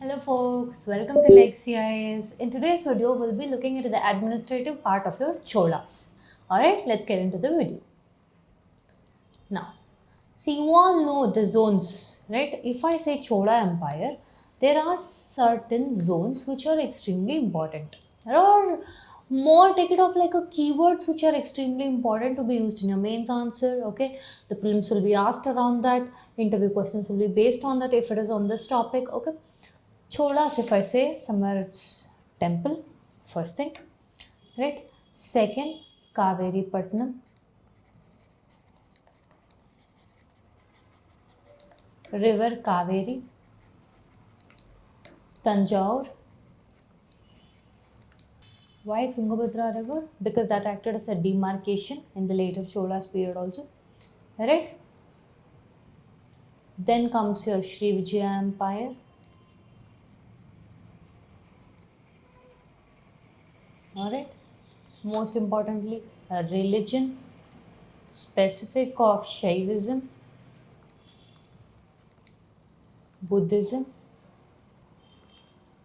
Hello folks, welcome to Lexi IAS. In today's video, we'll be looking into the administrative part of your Cholas. Alright, let's get into the video. Now, see, you all know the zones, right? If I say Chola Empire, there are certain zones which are extremely important. There are more, take it off like a keywords which are extremely important to be used in your mains answer. Okay, the prelims will be asked around that, interview questions will be based on that if it is on this topic. Okay, Cholas, if I say somewhere it's temple, first thing, right? Second, Kaveri Patnam, river Kaveri, Tanjore. Why Tungabhadra river? Because that acted as a demarcation in the later Cholas period also, right? Then comes your Sri Vijaya Empire. Alright, most importantly, a religion specific of Shaivism, Buddhism,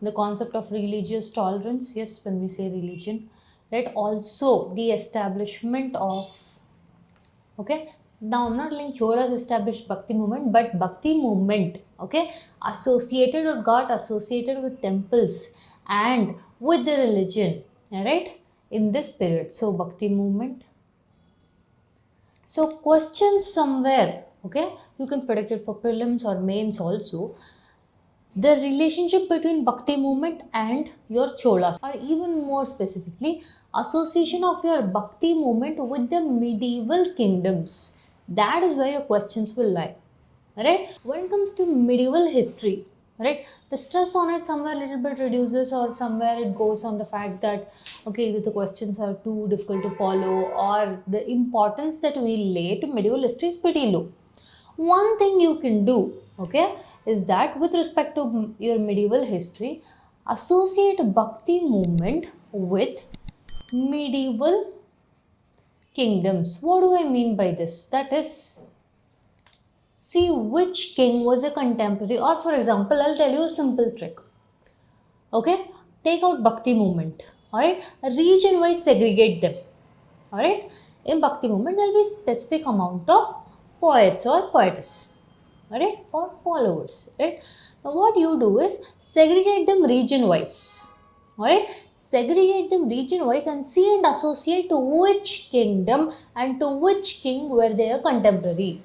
the concept of religious tolerance. Yes, when we say religion, right? Also, the establishment of, okay. Now, I'm not telling Cholas established Bhakti movement, but Bhakti movement, okay, associated or got associated with temples and with the religion, alright, in this period. So, Bhakti movement. So, questions somewhere, okay, you can predict it for prelims or mains also. The relationship between Bhakti movement and your Cholas, or even more specifically, association of your Bhakti movement with the medieval kingdoms. That is where your questions will lie. Right? When it comes to medieval history, right, the stress on it somewhere a little bit reduces, or somewhere it goes on the fact that okay, the questions are too difficult to follow, or the importance that we lay to medieval history is pretty low. One thing you can do, okay, is that with respect to your medieval history, associate Bhakti movement with medieval kingdoms. What do I mean by this? That is, see which king was a contemporary, or for example, I'll tell you a simple trick. Okay, take out Bhakti movement. Alright, region wise segregate them. Alright, in Bhakti movement, there will be specific amount of poets or poetess. Alright, for followers. Right, now what you do is segregate them region wise. Alright, segregate them region wise and see and associate to which kingdom and to which king were they a contemporary.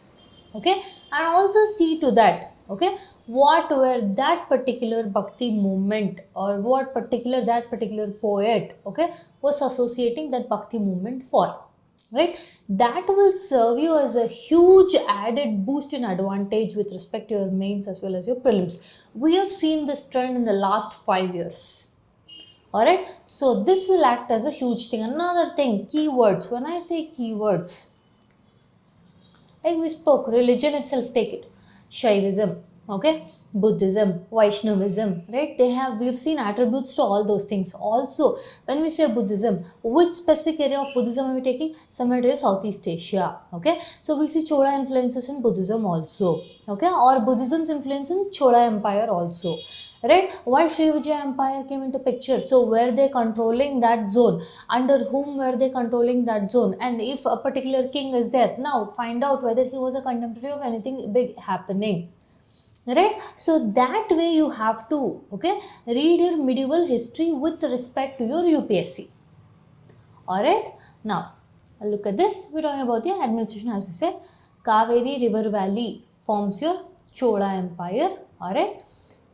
Okay, and also see to that, okay, what were that particular Bhakti movement, or what particular that particular poet, okay, was associating that Bhakti movement for, right? That will serve you as a huge added boost in advantage with respect to your mains as well as your prelims. We have seen this trend in the last 5 years. Alright, so this will act as a huge thing. Another thing, keywords. When I say keywords, like we spoke, religion itself, take it. Shaivism, okay, Buddhism, Vaishnavism, right? We've seen attributes to all those things. Also, when we say Buddhism, which specific area of Buddhism are we taking? Somewhere to Southeast Asia, okay? So we see Chola influences in Buddhism also, okay? Or Buddhism's influence in Chola Empire also. Right? Why Sri Vijaya Empire came into picture? So were they controlling that zone? Under whom were they controlling that zone? And if a particular king is there, now find out whether he was a contemporary of anything big happening. Right? So that way you have to, okay, read your medieval history with respect to your UPSC. Alright? Now, look at this. We're talking about the administration, as we said. Kaveri River Valley forms your Chola Empire. Alright?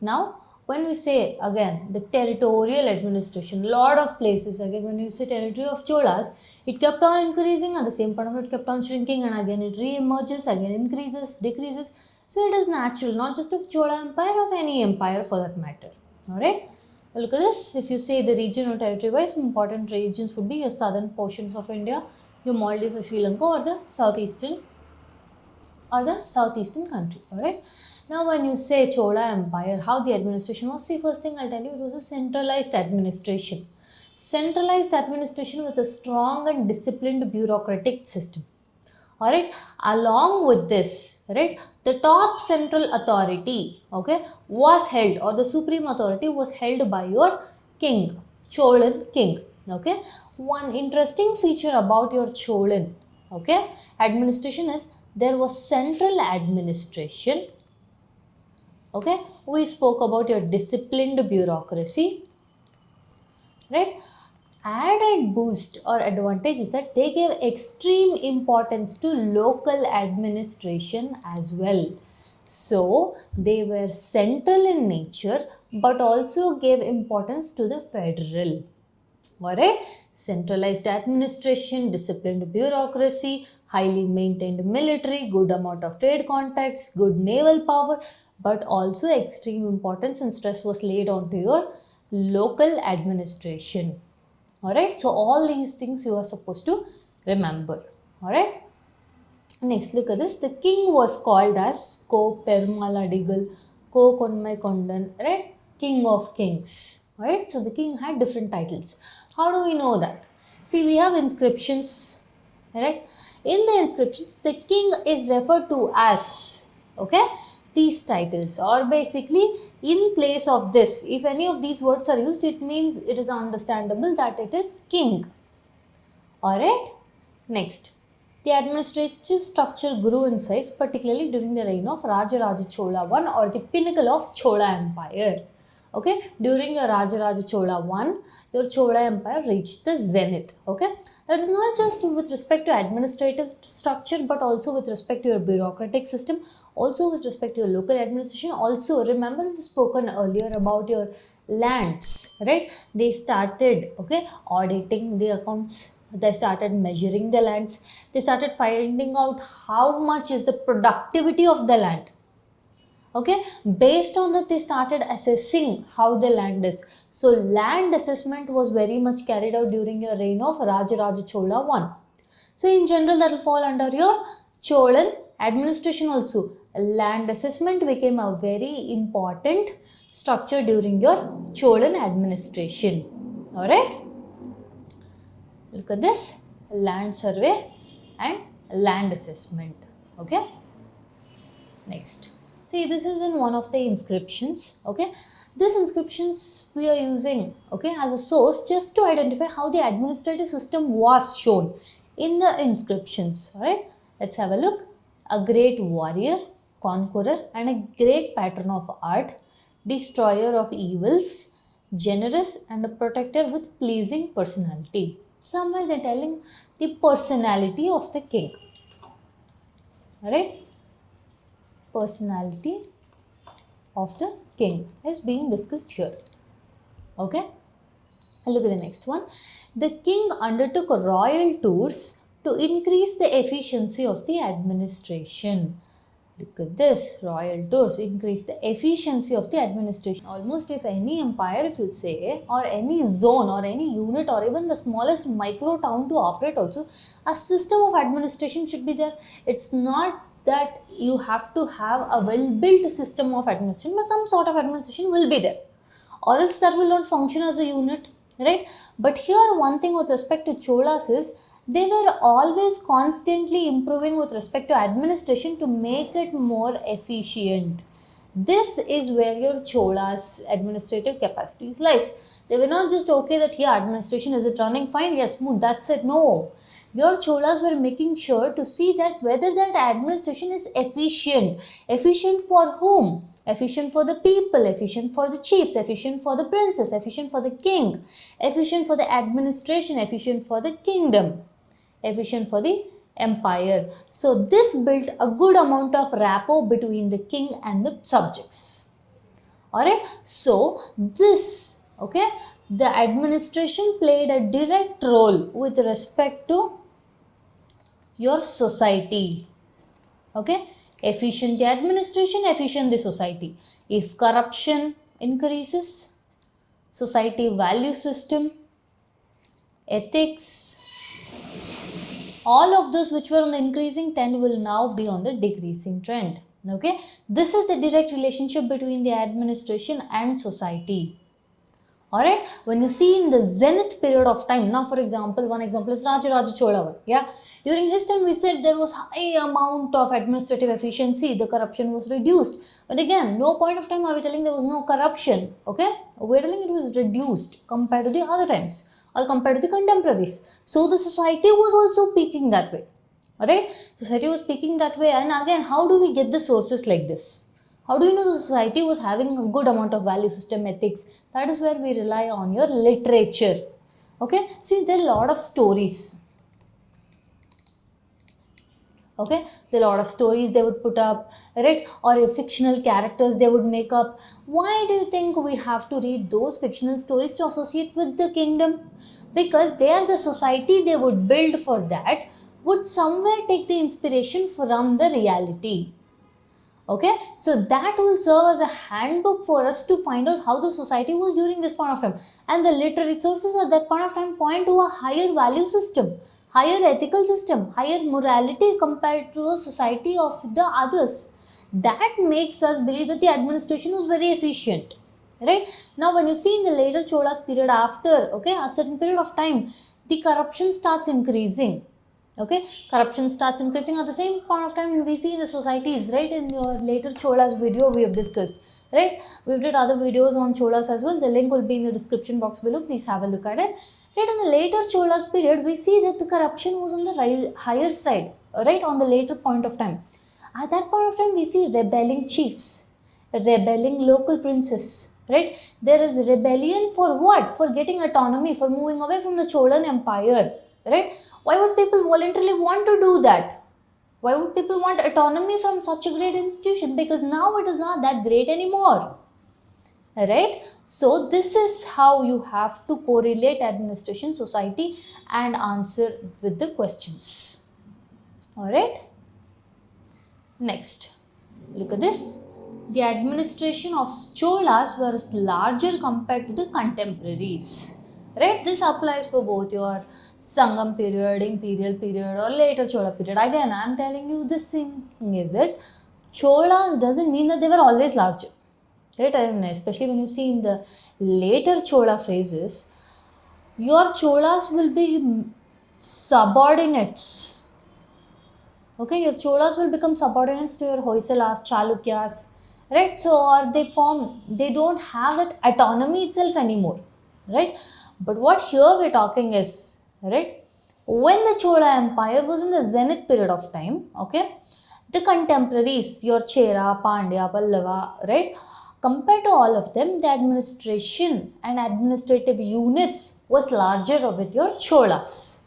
Now, when we say again the territorial administration, lot of places, again when you say territory of Cholas, it kept on increasing, at the same point it kept on shrinking, and again it re-emerges, again increases, decreases. So it is natural, not just of Chola Empire, of any empire for that matter. Alright, look at this. If you say the region or territory wise, important regions would be your southern portions of India, your Maldives or Sri Lanka, or the southeastern country. Alright. Now, when you say Chola Empire, how the administration was, see, first thing I'll tell you, it was a centralized administration. Centralized administration with a strong and disciplined bureaucratic system. Alright, along with this, right, the top central authority, okay, was held, or the supreme authority was held by your king, Cholan king. Okay, one interesting feature about your Cholan, okay, administration is there was central administration. Okay, we spoke about your disciplined bureaucracy, right? Added boost or advantage is that they gave extreme importance to local administration as well. So they were central in nature but also gave importance to the federal. Alright, centralized administration, disciplined bureaucracy, highly maintained military, good amount of trade contacts, good naval power, but also extreme importance and stress was laid onto your local administration. Alright, so all these things you are supposed to remember. Alright, next look at this. The king was called as Ko Perumaladigal, Ko Konmai Kondan, right? King of kings. Alright, so the king had different titles. How do we know that? See, we have inscriptions. Right? In the inscriptions, the king is referred to as, okay, these titles, or basically in place of this, if any of these words are used, it means it is understandable that it is king. Alright, next, the administrative structure grew in size, particularly during the reign of Rajaraja Chola I, or the pinnacle of Chola Empire. Okay, during your Rajaraja Chola I, your Chola Empire reached the zenith. Okay, that is not just with respect to administrative structure, but also with respect to your bureaucratic system, also with respect to your local administration. Also, remember we've spoken earlier about your lands, right? They started, okay, auditing the accounts. They started measuring the lands. They started finding out how much is the productivity of the land. Okay, based on that they started assessing how the land is. So land assessment was very much carried out during your reign of Rajaraja Chola I. So in general that will fall under your Cholan administration also. Land assessment became a very important structure during your Cholan administration. Alright, look at this, land survey and land assessment. Okay, next. See, this is in one of the inscriptions, okay. This inscriptions we are using, okay, as a source just to identify how the administrative system was shown in the inscriptions, alright. Let's have a look. A great warrior, conqueror and a great patron of art, destroyer of evils, generous and a protector with pleasing personality. Somewhere they're telling the personality of the king, alright. Personality of the king is being discussed here. Okay, look at the next one. The king undertook royal tours to increase the efficiency of the administration. Look at this, royal tours increase the efficiency of the administration. Almost if any empire, if you'd say, or any zone or any unit or even the smallest micro town to operate also, a system of administration should be there. It's not that you have to have a well-built system of administration, but some sort of administration will be there, or else that will not function as a unit, right? But here one thing with respect to Cholas is they were always constantly improving with respect to administration to make it more efficient. This is where your Cholas administrative capacities lies. They were not just okay that here administration is it running fine, yes, smooth, that's it. No, your Cholas were making sure to see that whether that administration is efficient. Efficient for whom? Efficient for the people, efficient for the chiefs, efficient for the princes, efficient for the king, efficient for the administration, efficient for the kingdom, efficient for the empire. So this built a good amount of rapport between the king and the subjects. Alright, so this, okay, the administration played a direct role with respect to your society. Okay, efficient the administration, efficient the society. If corruption increases, society value system, ethics, all of those which were on the increasing trend will now be on the decreasing trend. Okay, this is the direct relationship between the administration and society. Alright, when you see in the zenith period of time, now for example, one example is Rajaraja Chola. Yeah, during his time we said there was high amount of administrative efficiency, the corruption was reduced. But again, no point of time are we telling there was no corruption. Okay, we're telling it was reduced compared to the other times or compared to the contemporaries. So the society was also peaking that way. Alright, society was peaking that way, and again, how do we get the sources like this? How do you know the society was having a good amount of value system ethics? That is where we rely on your literature. Okay, see, there are a lot of stories. Okay, there are a lot of stories they would put up, right? Or fictional characters they would make up. Why do you think we have to read those fictional stories to associate with the kingdom? Because they are the society they would build for that, would somewhere take the inspiration from the reality. Okay, so that will serve as a handbook for us to find out how the society was during this point of time, and the literary sources at that point of time point to a higher value system, higher ethical system, higher morality compared to a society of the others. That makes us believe that the administration was very efficient, right? Now when you see in the later Cholas period, after, okay, a certain period of time, the corruption starts increasing. Okay, corruption starts increasing at the same point of time we see in the societies, right? In your later Cholas video we have discussed, right? We've did other videos on Cholas as well. The link will be in the description box below. Please have a look at it. Right, in the later Cholas period, we see that the corruption was on the higher side, right? On the later point of time. At that point of time, we see rebelling chiefs, rebelling local princes, right? There is rebellion for what? For getting autonomy, for moving away from the Cholan Empire, right? Why would people voluntarily want to do that? Why would people want autonomy from such a great institution? Because now it is not that great anymore. Right? So this is how you have to correlate administration, society, and answer with the questions. Alright? Next, look at this. The administration of Cholas was larger compared to the contemporaries. Right? This applies for both your Sangam period, imperial period, or later Chola period. Again, I am telling you this thing is it. Cholas doesn't mean that they were always larger. Right? And especially when you see in the later Chola phases, your Cholas will be subordinates. Okay, your Cholas will become subordinates to your Hoysalas, Chalukyas, right? So, or they don't have that autonomy itself anymore, right? But what here we're talking is, right, when the Chola Empire was in the zenith period of time, okay, the contemporaries, your Chera, Pandya, Pallava, right, compared to all of them, the administration and administrative units was larger with your Cholas.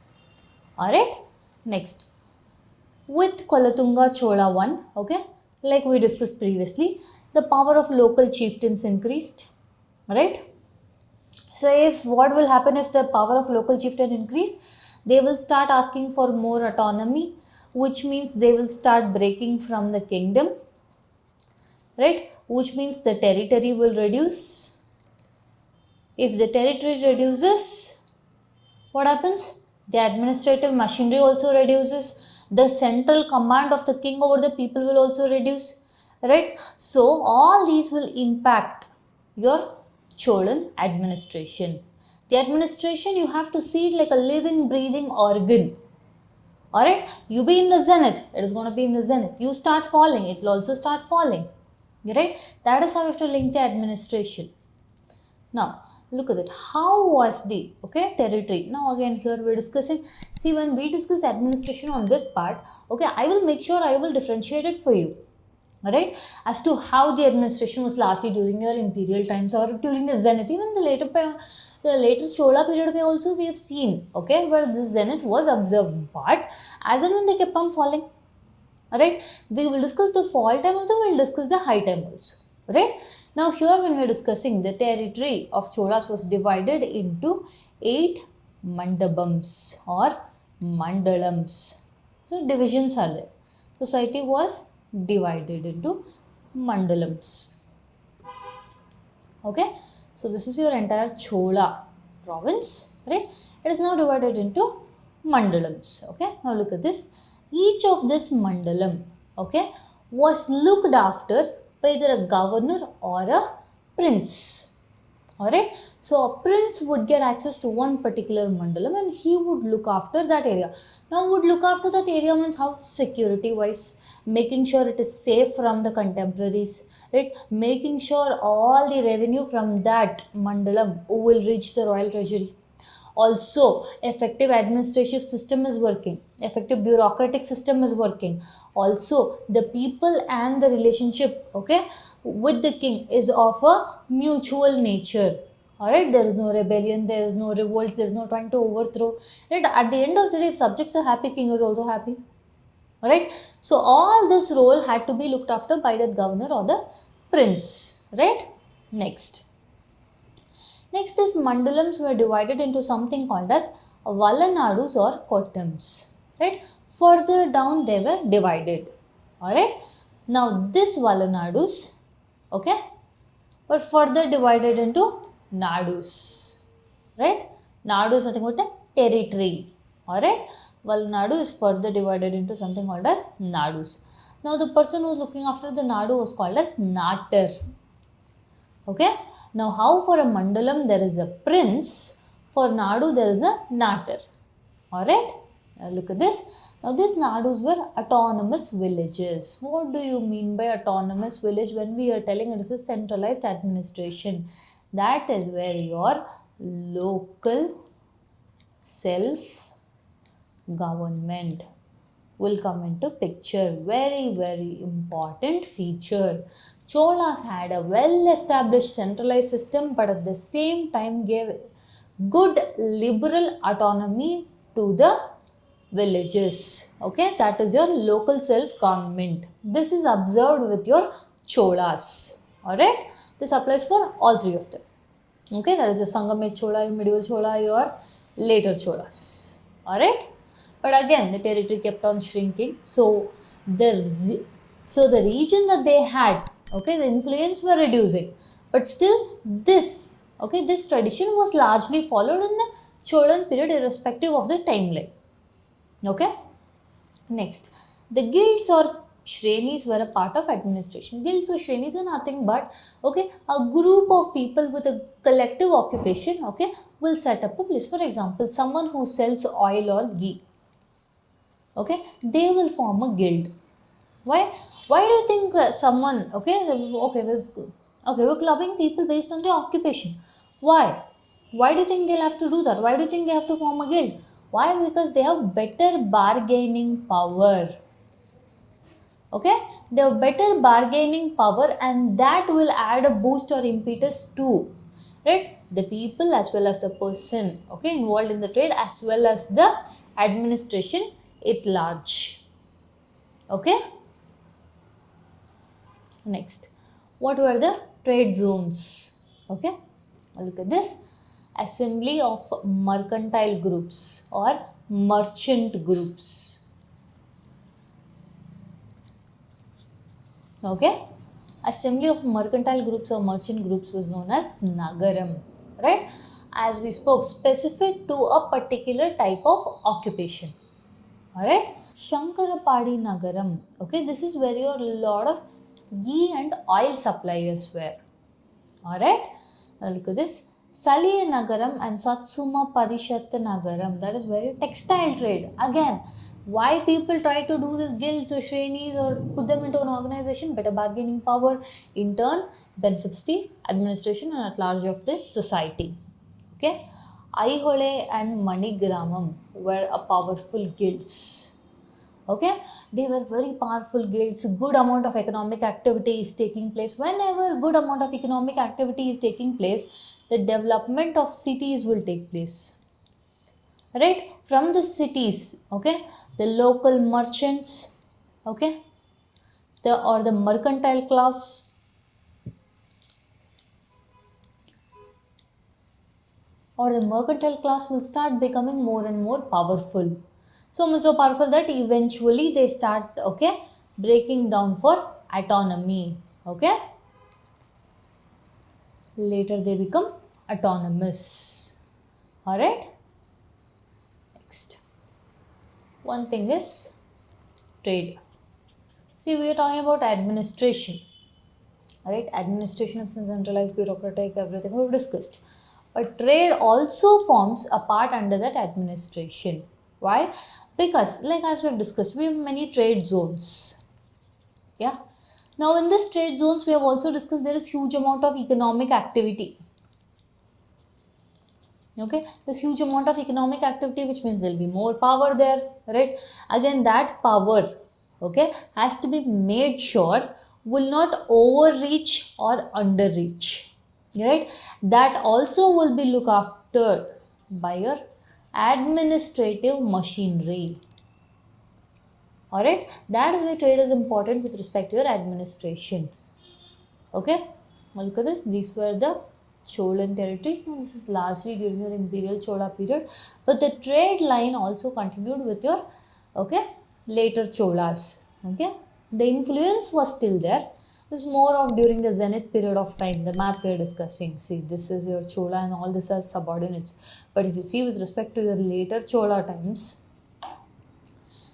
Alright, next. With Kolatunga Chola 1, okay, like we discussed previously, the power of local chieftains increased, right? So if what will happen if the power of local chieftain increase, they will start asking for more autonomy, which means they will start breaking from the kingdom, right? Which means the territory will reduce. If the territory reduces, what happens? The administrative machinery also reduces. The central command of the king over the people will also reduce, right? So all these will impact your Cholan administration. The administration, you have to see it like a living, breathing organ. Alright, you be in the zenith, it is going to be in the zenith. You start falling, it will also start falling. Right? That is how you have to link the administration. Now, look at it. How was the territory? Now again here we are discussing. See, when we discuss administration on this part, okay, I will make sure I will differentiate it for you. Alright, as to how the administration was largely during your imperial times or during the zenith, even the later Chola period also we have seen, okay, where the zenith was observed, but as and when they kept on falling. Alright, we will discuss the fall time also, we will discuss the high time also. Right? Now here when we are discussing, the territory of Cholas was divided into 8 mandabams or mandalams. So divisions are there. Society was divided into mandalams. Okay, so this is your entire Chola province, right? It is now divided into mandalams. Okay, now look at this. Each of this mandalam, okay, was looked after by either a governor or a prince. Alright, so a prince would get access to one particular mandalam and he would look after that area. Now, would look after that area means how? Security wise, making sure it is safe from the contemporaries, right? Making sure all the revenue from that mandalam will reach the royal treasury. Also, effective administrative system is working, effective bureaucratic system is working. Also, the people and the relationship, okay, with the king is of a mutual nature. All right, there is no rebellion, there is no revolt, there is no trying to overthrow. Right, at the end of the day, if subjects are happy, king is also happy. All right, so all this role had to be looked after by the governor or the prince. Right, next. Next is mandalams were divided into something called as Valanadus or Kottams. Right? Further down they were divided. Alright? Now this Valanadus, okay, were further divided into Nadus. Right? Nadu is nothing but a territory. Alright? Valanadu is further divided into something called as Nadus. Now the person who was looking after the Nadu was called as Natar. Okay. Now, how for a mandalam there is a prince, for Nadu there is a natar. Alright. Now, look at this. Now, these Nadus were autonomous villages. What do you mean by autonomous village when we are telling it is a centralized administration? That is where your local self government will come into picture. Very, very important feature. Cholas had a well-established centralized system, but at the same time gave good liberal autonomy to the villages. Okay, that is your local self-government. This is observed with your Cholas. Alright, this applies for all three of them. Okay, that is the Sangame Chola, your medieval Chola, your later Cholas. Alright. But again, the territory kept on shrinking. So the region that they had, okay, the influence were reducing. But still, this tradition was largely followed in the Cholan period, irrespective of the timeline. Okay. Next, the guilds or shrenis were a part of administration. Guilds or shrenis are nothing but, okay, a group of people with a collective occupation, okay, will set up a place. For example, someone who sells oil or ghee, okay, they will form a guild. Why do you think someone, we're clubbing people based on their occupation? Why do you think they'll have to do that? Why do you think they have to form a guild? Why? Because they have better bargaining power. Okay, they have better bargaining power, and that will add a boost or impetus to, right, the people as well as the person, okay, involved in the trade as well as the administration at large. Okay. Next, what were the trade zones? Okay, look at this. Assembly of mercantile groups or merchant groups. Okay, assembly of mercantile groups or merchant groups was known as Nagaram, right? As we spoke, specific to a particular type of occupation. Alright, Shankarapadi Nagaram. Okay, this is where your lot of ghee and oil suppliers were. Alright, now look at this. Saliya Nagaram and Satsuma Parishat Nagaram. That is where your textile trade. Again, why people try to do this guilds or shrenis or put them into an organization? Better bargaining power. In turn, benefits the administration and at large of the society. Okay, Aihole and Manigramam were a powerful guilds. Okay, they were very powerful guilds. Good amount of economic activity is taking place. Whenever good amount of economic activity is taking place, the development of cities will take place. Right, from the cities, okay, the local merchants, okay, the mercantile class, or the mercantile class will start becoming more and more powerful. So much so powerful that eventually they start, okay, breaking down for autonomy. Okay. Later they become autonomous. Alright. Next. One thing is trade. See, we are talking about administration. right? Administration is centralized, bureaucratic, everything we've discussed. But trade also forms a part under that administration. Why? Because, like as we've discussed, we have many trade zones. Yeah. Now, in this trade zones, we have also discussed there is huge amount of economic activity. Okay, this huge amount of economic activity, which means there'll be more power there, right? Again, that power, okay, has to be made sure will not overreach or underreach, right? That also will be looked after by your administrative machinery. All right, that is why trade is important with respect to your administration. Okay, now look at this. These were the Cholan territories. Now, this is largely during your imperial Chola period, but the trade line also continued with your later Cholas. Okay, the influence was still there. This is more of during the Zenith period of time. The map we are discussing. See, this is your Chola, and all this are subordinates. But if you see with respect to your later Chola times,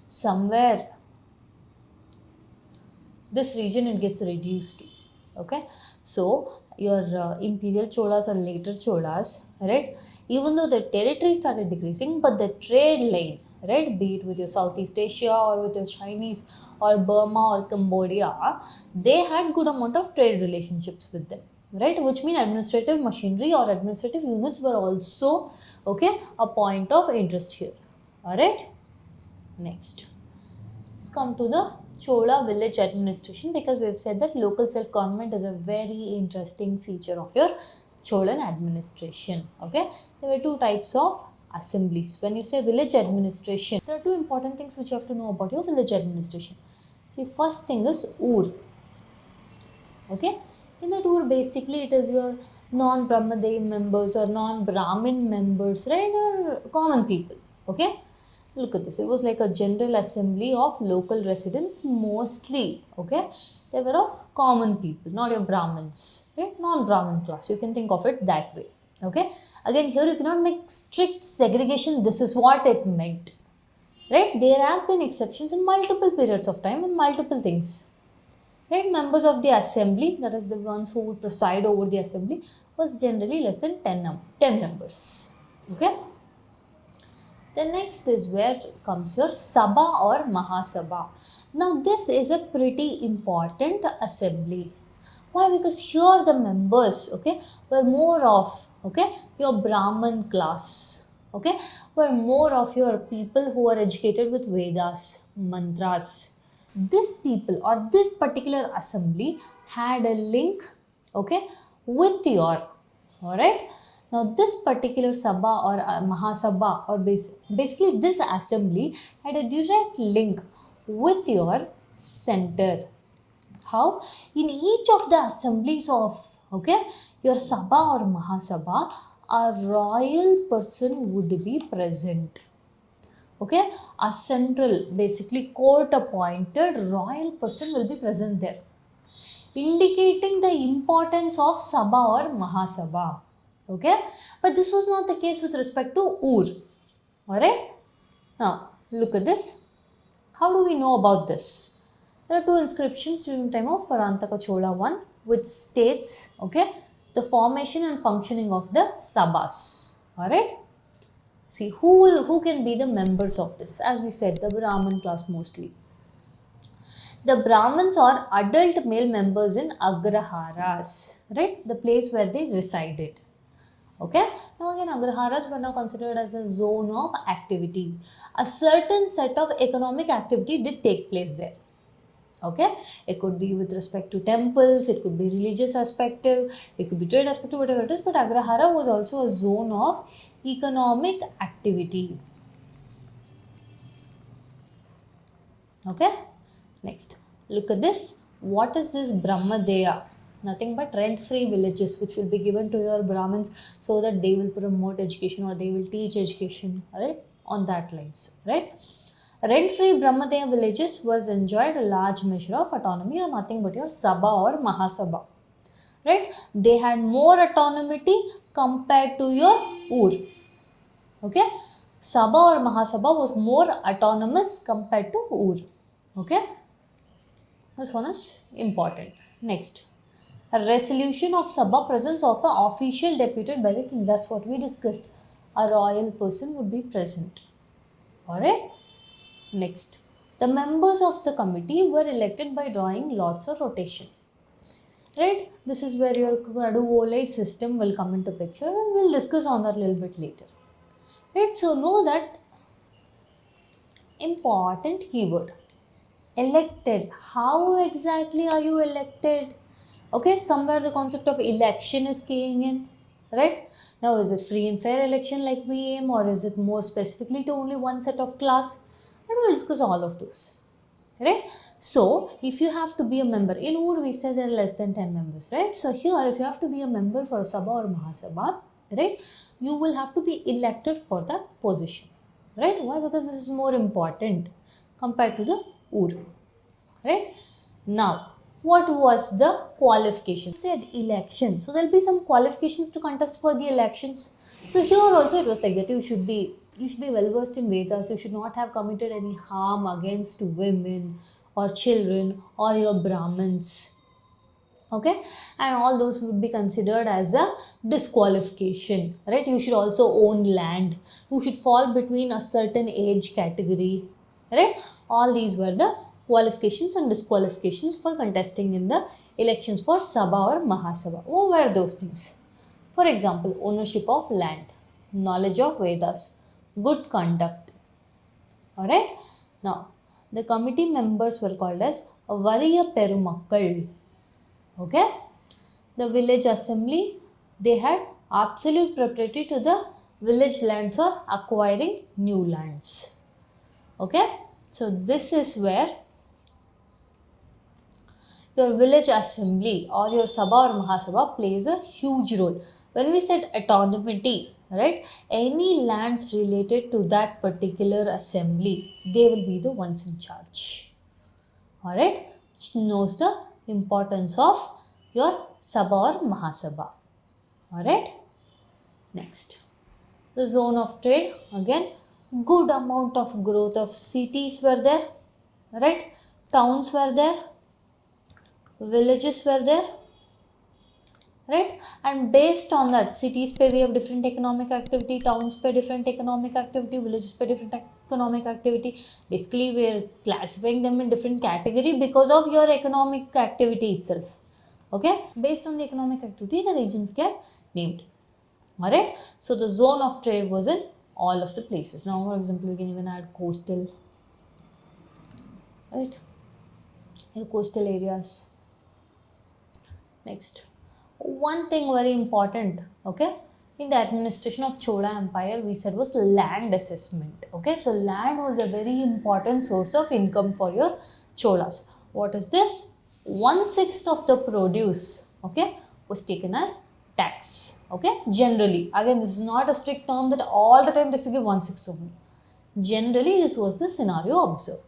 somewhere this region it gets reduced. Okay, so your imperial Cholas or later Cholas, right, even though the territory started decreasing, but the trade line, right, be it with your Southeast Asia or with your Chinese or Burma or Cambodia, they had good amount of trade relationships with them, right, which mean administrative machinery or administrative units were also a point of interest here. All right, next let's come to the Chola village administration, because we have said that local self-government is a very interesting feature of your Cholan administration. Okay, there were two types of assemblies. When you say village administration, there are two important things which you have to know about your village administration. See, first thing is Ur. Okay, in that Ur basically it is your non-Brahmadev members or non-Brahmin members, right, or common people. Okay, look at this. It was like a general assembly of local residents, mostly, okay? They were of common people, not your Brahmins, right? Non-Brahmin class. You can think of it that way, okay? Again, here you cannot make strict segregation. This is what it meant, right? There have been exceptions in multiple periods of time and multiple things, right? Members of the assembly, that is the ones who would preside over the assembly, was generally less than 10 members, okay? The next is where comes your Saba or Mahasabha. Now this is a pretty important assembly. Why? Because here the members, were more of, your Brahmin class, were more of your people who are educated with Vedas, mantras. This people or this particular assembly had a link, with your, alright. Now this particular Sabha or Mahasabha or basically this assembly had a direct link with your center. How? In each of the assemblies of your Sabha or Mahasabha, a royal person would be present. Okay, a central, basically court appointed royal person will be present there, indicating the importance of Sabha or Mahasabha. Okay, but this was not the case with respect to Ur. Alright, now look at this. How do we know about this? There are two inscriptions during the time of Karnataka Chola I, which states the formation and functioning of the Sabhas. Alright, see who can be the members of this. As we said, the Brahmin class mostly. The Brahmins are adult male members in Agraharas, right? The place where they resided. Okay. Now again, Agraharas were now considered as a zone of activity. A certain set of economic activity did take place there. Okay. It could be with respect to temples, it could be religious aspect, it could be trade aspect, whatever it is. But Agrahara was also a zone of economic activity. Okay. Next, look at this. What is this Brahmadeya? Nothing but rent-free villages which will be given to your Brahmins so that they will promote education or they will teach education, right? On that lines, right? Rent-free Brahmadeya villages was enjoyed a large measure of autonomy or nothing but your Saba or Mahasabha, right? They had more autonomy compared to your Ur, okay? Saba or Mahasabha was more autonomous compared to Ur, okay? This one is important. Next, A resolution of Saba, presence of an official deputed by the king. That's what we discussed. A royal person would be present. Alright. Next. The members of the committee were elected by drawing lots or rotation. Right. This is where your Kaduvole system will come into picture, and we'll discuss on that a little bit later. Right. So know that important keyword. Elected. How exactly are you elected? Okay, somewhere the concept of election is keying in, right? Now, is it free and fair election like we aim, or is it more specifically to only one set of class? And we'll discuss all of those, right? So, if you have to be a member, in UR we say there are less than 10 members, right? So, here if you have to be a member for a Saba or Mahasabha, right, you will have to be elected for that position, right? Why? Because this is more important compared to the UR, right? Now, what was the qualification? Said election. So, there will be some qualifications to contest for the elections. So, here also it was like that you should be well versed in Vedas. You should not have committed any harm against women or children or your Brahmins. Okay, and all those would be considered as a disqualification, right? You should also own land. You should fall between a certain age category, right? All these were the qualifications and disqualifications for contesting in the elections for Sabha or Mahasabha. What were those things? For example, ownership of land, knowledge of Vedas, good conduct. Alright. Now, the committee members were called as Variya Perumakkal. Okay. The village assembly, they had absolute propriety to the village lands or acquiring new lands. Okay. So, this is where your village assembly or your Sabha or Mahasabha plays a huge role. When we said autonomy, right, any lands related to that particular assembly, they will be the ones in charge. Alright, which knows the importance of your Sabha or Mahasabha. Alright, next. The zone of trade, again, good amount of growth of cities were there, right, towns were there, villages were there, right, and based on that, cities pay way of different economic activity, towns pay different economic activity, villages pay different economic activity. Basically, we are classifying them in different category because of your economic activity itself. Okay, based on the economic activity, the regions get named. Alright, so the zone of trade was in all of the places. Now, for example, we can even add coastal, right, coastal areas. Next, one thing very important, okay, in the administration of Chola Empire, we said was land assessment. Okay, so land was a very important source of income for your Cholas. What is this? 1/6 of the produce, okay, was taken as tax. Okay, generally, again, this is not a strict term that all the time they have to give 1/6 only. Generally, this was the scenario observed.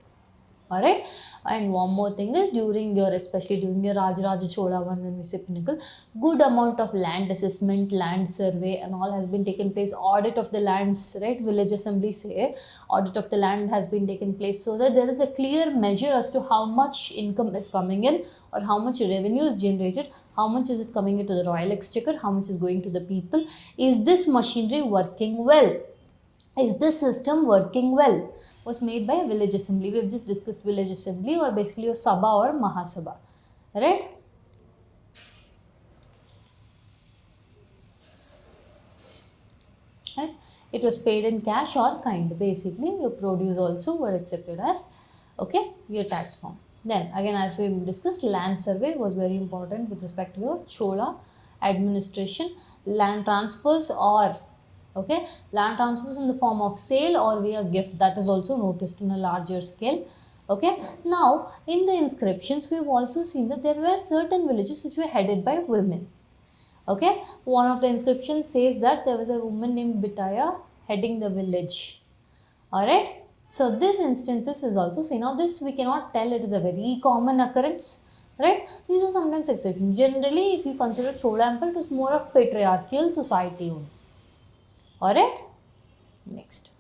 Alright, and one more thing is especially during your Rajaraja Chola one, when we say pinnacle, good amount of land assessment, land survey and all has been taken place. Audit of the lands, right, village assembly say audit of the land has been taken place, so that there is a clear measure as to how much income is coming in or how much revenue is generated, how much is it coming into the royal exchequer, how much is going to the people, is this machinery working well? Is this system working well? Was made by a village assembly. We have just discussed village assembly, or basically a Saba or Mahasabha, right? Right? It was paid in cash or kind. Basically, your produce also were accepted as, okay, your tax form. Then again, as we discussed, land survey was very important with respect to your Chola administration. Land transfers or, okay, land transfers in the form of sale or via gift, that is also noticed in a larger scale. Okay, now in the inscriptions, we have also seen that there were certain villages which were headed by women. Okay, one of the inscriptions says that there was a woman named Bitaya heading the village. Alright, so this instances is also seen. Now this we cannot tell it is a very common occurrence, right? These are sometimes exceptions. Generally, if you consider Chola Empire, it is more of patriarchal society only. Alright, next.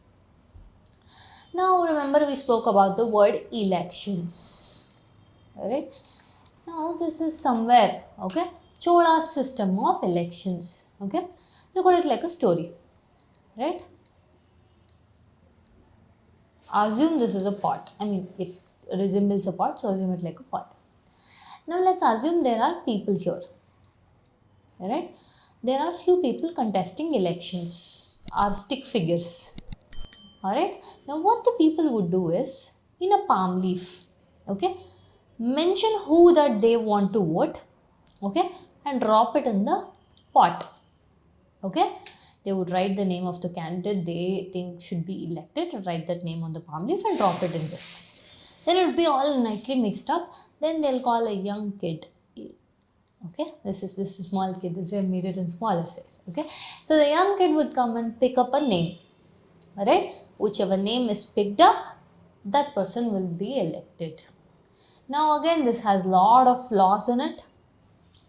Now remember we spoke about the word elections. Alright, now this is somewhere, okay, Chola's system of elections. Okay, look at it like a story, right? Assume this is a pot. I mean, it resembles a pot, so assume it like a pot. Now let's assume there are people here, right? There are few people contesting elections, are stick figures. Alright, now what the people would do is, in a palm leaf, okay, mention who that they want to vote, okay, and drop it in the pot, okay. They would write the name of the candidate they think should be elected, and write that name on the palm leaf and drop it in this. Then it would be all nicely mixed up. Then they'll call a young kid. Okay, this is small kid. This way I made it in smaller size. Okay, so the young kid would come and pick up a name. Alright, whichever name is picked up, that person will be elected. Now again, this has lot of flaws in it.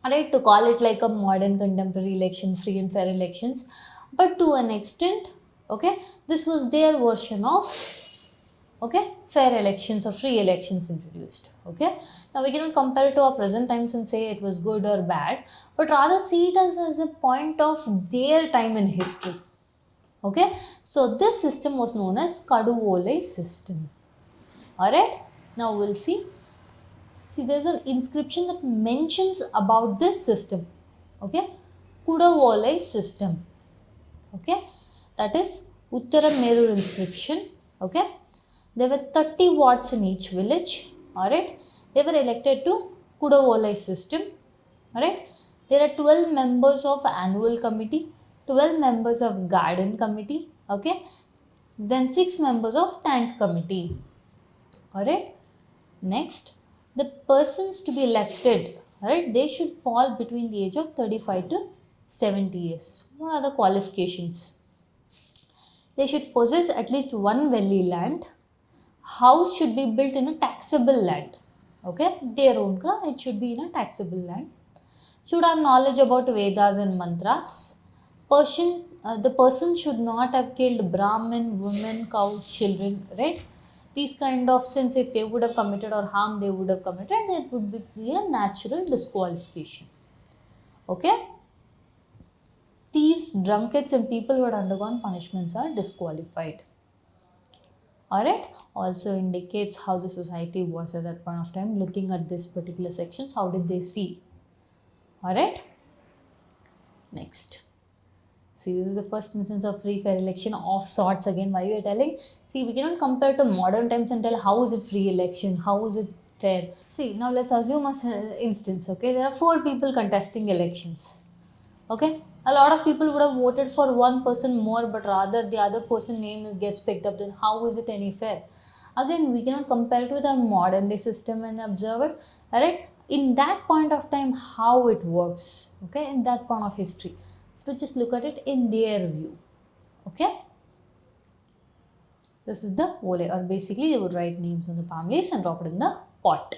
Alright, to call it like a modern contemporary election, free and fair elections, but to an extent, okay, this was their version of, okay, fair elections or free elections introduced. Okay, now we cannot compare it to our present times and say it was good or bad, but rather see it as a point of their time in history. Okay, so this system was known as Kaduvole system. Alright, now we'll see. See, there's an inscription that mentions about this system. Okay, Kudavole system. Okay, that is Uttara Merur inscription. Okay, there were 30 wards in each village. Alright, they were elected to Kudavole system. Alright, there are 12 members of annual committee, 12 members of garden committee, okay, then 6 members of tank committee. Alright, next, the persons to be elected, alright, they should fall between the age of 35 to 70 years. What are the qualifications? They should possess at least one valley land. House should be built in a taxable land. Okay, their own ka, it should be in a taxable land. Should have knowledge about Vedas and mantras. The person should not have killed Brahmin, women, cows, children, right? These kind of sins, if they would have committed or harm they would have committed, it would be a natural disqualification. Okay? Thieves, drunkards and people who had undergone punishments are disqualified. Alright, also indicates how the society was at that point of time. Looking at this particular sections, how did they see? Alright, next. See, this is the first instance of free fair election of sorts. Again, why we are telling? See, we cannot compare to modern times and tell how is it free election, how is it fair. See, now let's assume an instance, okay, there are 4 people contesting elections. Okay, a lot of people would have voted for one person more, but rather the other person's name gets picked up, then how is it any fair? Again, we cannot compare it with our modern day system and observe it. Alright, in that point of time, how it works, okay, in that point of history. So just look at it in their view. Okay, this is the vole, or basically they would write names on the palm leaves and drop it in the pot.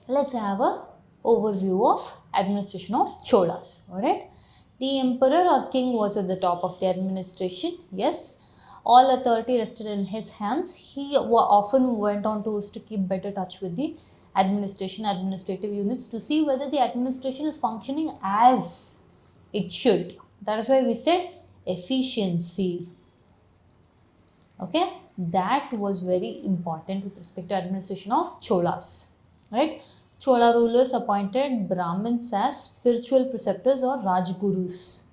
Let's have a overview of administration of Cholas. Alright, the emperor or king was at the top of the administration. Yes, all authority rested in his hands. He often went on tours to keep better touch with the administrative units to see whether the administration is functioning as it should. That is why we said efficiency. Okay, that was very important with respect to administration of Cholas. Right, Chola rulers appointed Brahmins as spiritual preceptors or Rajgurus.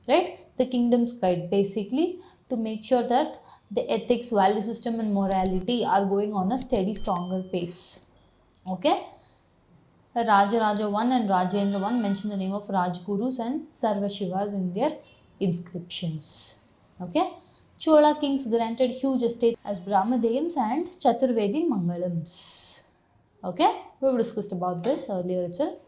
Right, the kingdom's guide, basically to make sure that the ethics, value system and morality are going on a steady, stronger pace. Okay, Raja 1 and Rajendra 1 mention the name of Rajgurus and Sarvashivas in their inscriptions. Okay, Chola kings granted huge estates as Brahmadeyams and Chaturvedi Mangalams. Okay, we discussed about this earlier itself.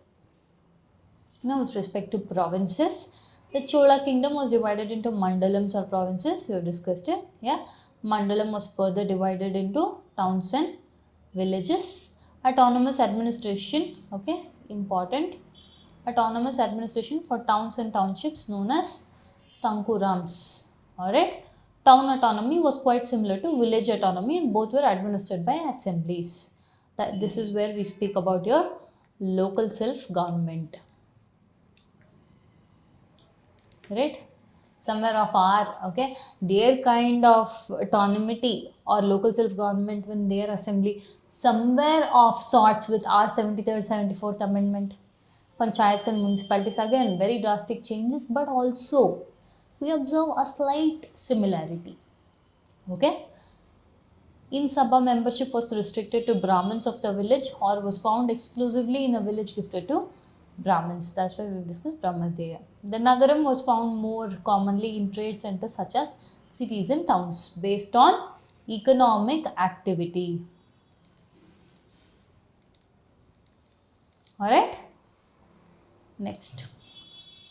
Now with respect to provinces, the Chola kingdom was divided into mandalams or provinces. We have discussed it. Yeah, mandalam was further divided into towns and villages. Autonomous administration, okay, important. Autonomous administration for towns and townships known as Tankurams. Alright, town autonomy was quite similar to village autonomy and both were administered by assemblies. This is where we speak about your local self-government. Right? Somewhere of our, okay, their kind of autonomy or local self-government when their assembly, somewhere of sorts with our 73rd, 74th Amendment. Panchayats and municipalities, again, very drastic changes, but also we observe a slight similarity. Okay? In Saba, membership was restricted to Brahmins of the village or was found exclusively in a village gifted to Brahmins. That's why we've discussed Brahmadeya. The Nagaram was found more commonly in trade centers such as cities and towns based on economic activity. Alright? Next.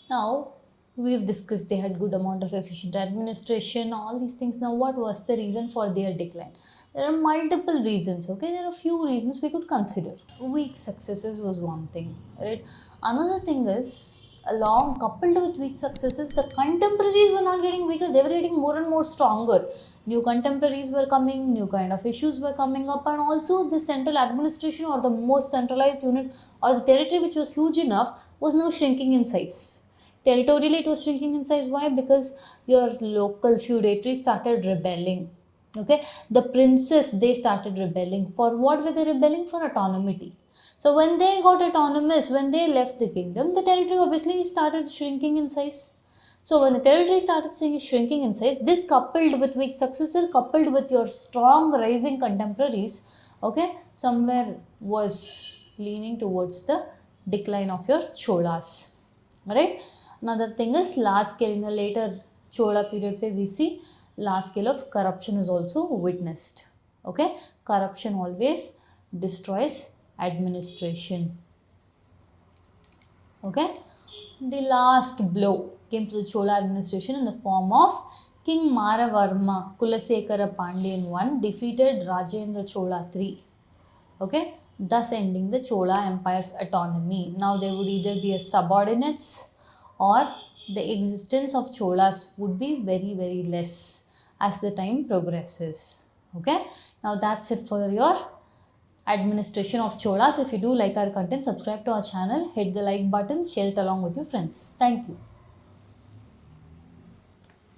Now, we've discussed they had good amount of efficient administration, all these things. Now, what was the reason for their decline? There are multiple reasons, okay? There are a few reasons we could consider. Weak successes was one thing, right? Another thing is, along coupled with weak successes, the contemporaries were not getting weaker, they were getting more and more stronger. New contemporaries were coming, new kind of issues were coming up, and also the central administration or the most centralized unit or the territory which was huge enough was now shrinking in size. Territorially, it was shrinking in size. Why? Because your local feudatory started rebelling. Okay, the princes, they started rebelling. For what were they rebelling? For autonomy. So when they got autonomous, when they left the kingdom, the territory obviously started shrinking in size. So when the territory started shrinking in size, this coupled with weak successor, coupled with your strong rising contemporaries, okay, somewhere was leaning towards the decline of your Cholas. Alright. Another thing is large scale, in the later Chola period we see large scale of corruption is also witnessed. Okay, corruption always destroys administration. Okay, the last blow came to the Chola administration in the form of King Maravarma Kulasekara Pandyan I defeated Rajendra Chola III. Okay, thus ending the Chola Empire's autonomy. Now they would either be as subordinates or the existence of Cholas would be very, very less as the time progresses. Okay, now that's it for your administration of Cholas. If you do like our content, subscribe to our channel, hit the like button, share it along with your friends. Thank you.